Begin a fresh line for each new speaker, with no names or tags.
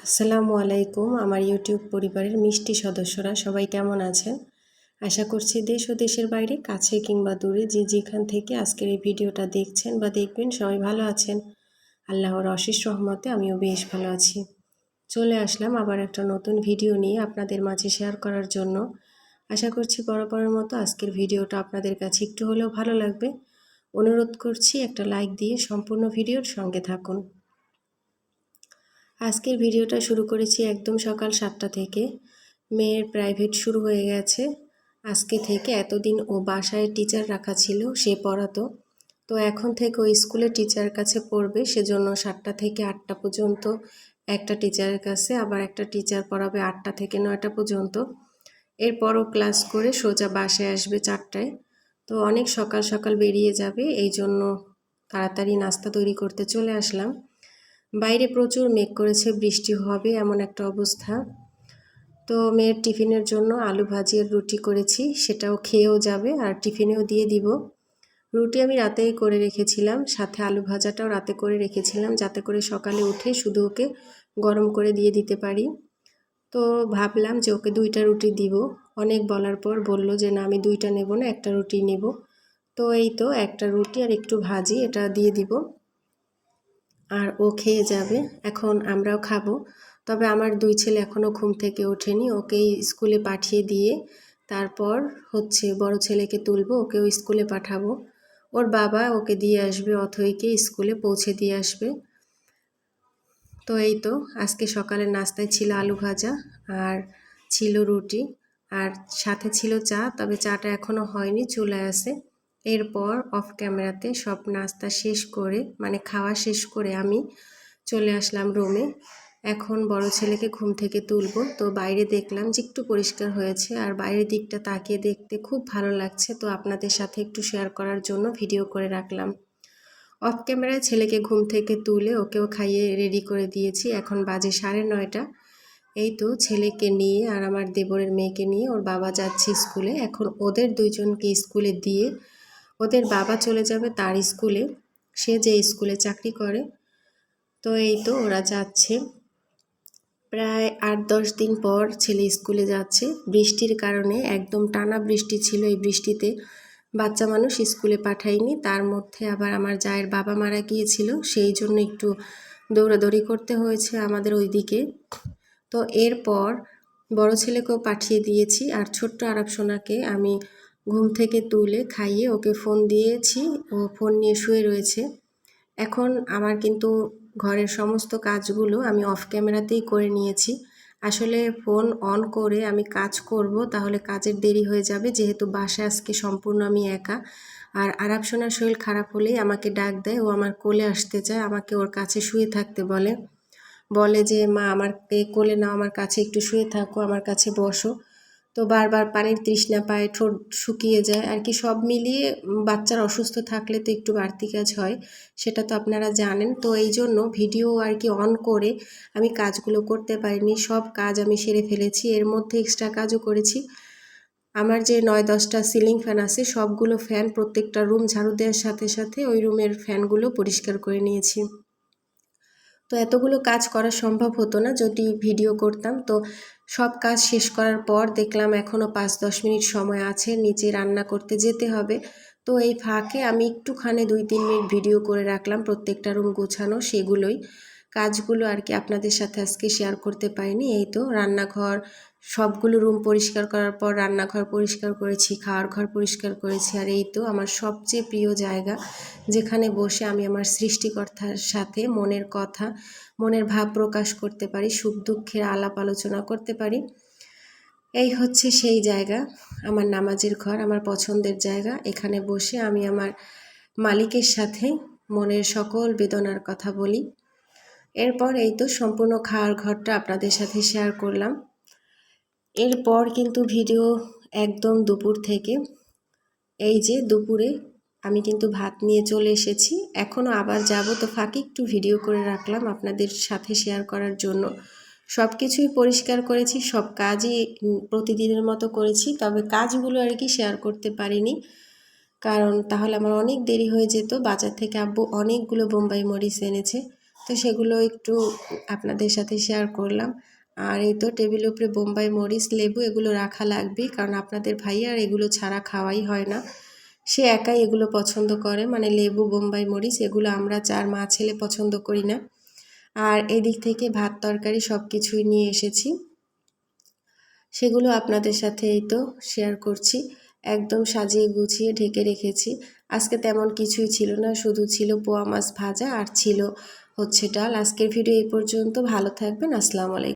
আসসালামু আলাইকুম। আমার ইউটিউব পরিবারের মিষ্টি সদস্যরা সবাই কেমন আছেন? আশা করছি দেশ ও দেশের বাইরে কাছে কিংবা দূরে যে যেখান থেকে আজকের এই ভিডিওটা দেখছেন বা দেখবেন সবাই ভালো আছেন। আল্লাহর অশেষ রহমতে আমিও বেশ ভালো আছি। চলে আসলাম আবার একটা নতুন ভিডিও নিয়ে আপনাদের মাঝে শেয়ার করার জন্য। আশা করছি বরাবরের মতো আজকের ভিডিওটা আপনাদের কাছে একটু হলেও ভালো লাগবে। অনুরোধ করছি একটা লাইক দিয়ে সম্পূর্ণ ভিডিওর সঙ্গে থাকুন। আজকের ভিডিওটা শুরু করেছি একদম সকাল 7টা থেকে। মেয়ের প্রাইভেট শুরু হয়ে গেছে আজকে থেকে। এতদিন ও বাসায় টিচার রাখা ছিল, সে পড়াতো। তো এখন থেকে ও স্কুলে টিচারের কাছে পড়বে, সেজন্য 7টা থেকে 8টা পর্যন্ত একটা টিচারের কাছে, আবার একটা টিচার পড়াবে 8টা থেকে 9টা পর্যন্ত। এরপরও ক্লাস করে সোজা বাসায় আসবে 4টায়। তো অনেক সকাল সকাল বেরিয়ে যাবে, এই জন্য তাড়াতাড়ি নাস্তা তৈরি করতে চলে আসলাম। বাইরে প্রচুর মেঘ করেছে, বৃষ্টি হবে এমন একটা অবস্থা। তো মেয়ের টিফিনের জন্য আলু ভাজি আর রুটি করেছি, সেটাও খেয়েও যাবে আর টিফিনেও দিয়ে দিব। রুটি আমি রাতেই করে রেখেছিলাম, সাথে আলু ভাজাটাও রাতে করে রেখেছিলাম, যাতে করে সকালে উঠে শুধু ওকে গরম করে দিয়ে দিতে পারি। তো ভাবলাম যে ওকে 2টা রুটি দিব। অনেক বলার পর বলল যে না, আমি 2টা নেব না, একটা রুটি নেব। তো এই তো একটা রুটি আর একটু ভাজি এটা দিয়ে দিব, আর ও খেয়ে যাবে। এখন আমরাও খাবো। তবে আমার 2 ছেলে এখনও ঘুম থেকে ওঠেনি, ওকেই স্কুলে পাঠিয়ে দিয়ে তারপর বড় ছেলেকে তুলবো, ওকেও স্কুলে পাঠাবো। ওর বাবা ওকে দিয়ে আসবে, অথইকে স্কুলে পৌঁছে দিয়ে আসবে। তো এই তো আজকে সকালের নাস্তায় ছিল আলু ভাজা আর ছিল রুটি, আর সাথে ছিল চা। তবে চাটা এখনও হয়নি, চুলায় আছে। এরপর অফ ক্যামেরাতে সব নাস্তা শেষ করে, মানে খাওয়া শেষ করে আমি চলে আসলাম রুমে। এখন বড় ছেলেকে ঘুম থেকে তুলবো। তো বাইরে দেখলাম যে একটু পরিষ্কার হয়েছে, আর বাইরের দিকটা তাকিয়ে দেখতে খুব ভালো লাগছে। তো আপনাদের সাথে একটু শেয়ার করার জন্য ভিডিও করে রাখলাম। অফ ক্যামেরায় ছেলেকে ঘুম থেকে তুলে ওকেও খাইয়ে রেডি করে দিয়েছি। এখন বাজে 9:30। এই তো ছেলেকে নিয়ে আর আমার দেবরের মেয়েকে নিয়ে ওর বাবা যাচ্ছে স্কুলে। এখন ওদের 2জনকে স্কুলে দিয়ে ওদের বাবা চলে যাবে তার স্কুলে, সে যে স্কুলে চাকরি করে। তো এই তো ওরা যাচ্ছে। প্রায় 8-10 দিন পর ছেলে স্কুলে যাচ্ছে। বৃষ্টির কারণে একদম টানা বৃষ্টি ছিল, এই বৃষ্টিতে বাচ্চা মানুষ স্কুলে পাঠায়নি। তার মধ্যে আবার আমার জায়ের বাবা মারা গিয়েছিল, সেই জন্য একটু দৌড়াদৌড়ি করতে হয়েছে আমাদের ওইদিকে। তো এরপর বড় ছেলেকেও পাঠিয়ে দিয়েছি, আর ছোট্ট আরব সোনাকে আমি ঘুম থেকে তুলে খাইয়ে ওকে ফোন দিয়েছি, ও ফোন নিয়ে শুয়ে রয়েছে। এখন আমার কিন্তু ঘরের সমস্ত কাজগুলো আমি অফ ক্যামেরাতেই করে নিয়েছি। আসলে ফোন অন করে আমি কাজ করব, তাহলে কাজের দেরি হয়ে যাবে, যেহেতু বাসায় আজকে সম্পূর্ণ আমি একা। আর আরব সোনার শরীর খারাপ হলেই আমাকে ডাক দেয়, ও আমার কোলে আসতে চায়, আমাকে ওর কাছে শুয়ে থাকতে বলে। বলে যে মা আমাকে কোলে নাও, আমার কাছে একটু শুয়ে থাকো, আমার কাছে বসো। তো বারবার পানির তৃষ্ণা পায়, ঠোঁট শুকিয়ে যায় আর কি। সব মিলিয়ে বাচ্চার অসুস্থ থাকলে তো একটু বাড়তি কাজ হয়, সেটা তো আপনারা জানেন। তো এই জন্য ভিডিও আর কি অন করে আমি কাজগুলো করতে পারিনি, সব কাজ আমি সেরে ফেলেছি। এর মধ্যে এক্সট্রা কাজও করেছি। আমার যে 9-10টা সিলিং ফ্যান আছে, সবগুলো ফ্যান প্রত্যেকটা রুম ঝাড়ু দেওয়ার সাথে সাথে ওই রুমের ফ্যানগুলো পরিষ্কার করে নিয়েছি। তো এতগুলো কাজ করা সম্ভব হতো না যদি ভিডিও করতাম। তো সব কাজ শেষ করার পর দেখলাম এখনও 5-10 মিনিট সময় আছে, নিচে রান্না করতে যেতে হবে। তো এই ফাঁকে আমি একটুখানি 2-3 মিনিট ভিডিও করে রাখলাম, প্রত্যেকটা রুম গোছানো, সেগুলোই কাজগুলো আর কি আপনাদের সাথে আজকে শেয়ার করতে পারিনি। এই তো রান্নাঘর, সবগুলো রুম পরিষ্কার করার পর রান্নাঘর পরিষ্কার করেছি, খাওয়ার ঘর পরিষ্কার করেছি। আর এই তো আমার সবচেয়ে প্রিয় জায়গা, যেখানে বসে আমি আমার সৃষ্টিকর্তার সাথে মনের কথা, মনের ভাব প্রকাশ করতে পারি, সুখ দুঃখের আলাপ আলোচনা করতে পারি। এই হচ্ছে সেই জায়গা, আমার নামাজের ঘর, আমার পছন্দের জায়গা। এখানে বসে আমি আমার মালিকের সাথে মনের সকল বেদনার কথা বলি। এরপর এই তো সম্পূর্ণ খাওয়ার ঘরটা আপনাদের সাথে শেয়ার করলাম। এরপর কিন্তু ভিডিও একদম দুপুর থেকে। এই যে দুপুরে আমি কিন্তু ভাত নিয়ে চলে এসেছি, এখনও আবার যাব। তো ফাঁকে একটু ভিডিও করে রাখলাম আপনাদের সাথে শেয়ার করার জন্য। সব কিছুই পরিষ্কার করেছি, সব কাজই প্রতিদিনের মতো করেছি, তবে কাজগুলো আর কি শেয়ার করতে পারিনি, কারণ তাহলে আমার অনেক দেরি হয়ে যেত। বাজার থেকে আব্বু অনেকগুলো বোম্বাই মরিচ এনেছে, তো সেগুলো একটু আপনাদের সাথে শেয়ার করলাম। আর এই তো টেবিলের উপরে বোম্বাই মরিচ, লেবু এগুলো রাখা লাগবে, কারণ আপনাদের ভাইয়ার এগুলো ছাড়া খাওয়াই হয় না। সে একাই এগুলো পছন্দ করে, মানে লেবু, বোম্বাই মরিচ এগুলো আমরা 4 মা ছেলে পছন্দ করি না। আর এদিক থেকে ভাত তরকারি সব কিছুই নিয়ে এসেছি, সেগুলো আপনাদের সাথে এই তো শেয়ার করছি। একদম সাজিয়ে গুছিয়ে ঢেকে রেখেছি। আজকে তেমন কিছুই ছিল না, শুধু ছিল পোয়া মাছ ভাজা আর ছিল হচ্ছে ডাল। আজকের ভিডিও এই পর্যন্ত। ভালো থাকবেন। আসসালামু আলাইকুম।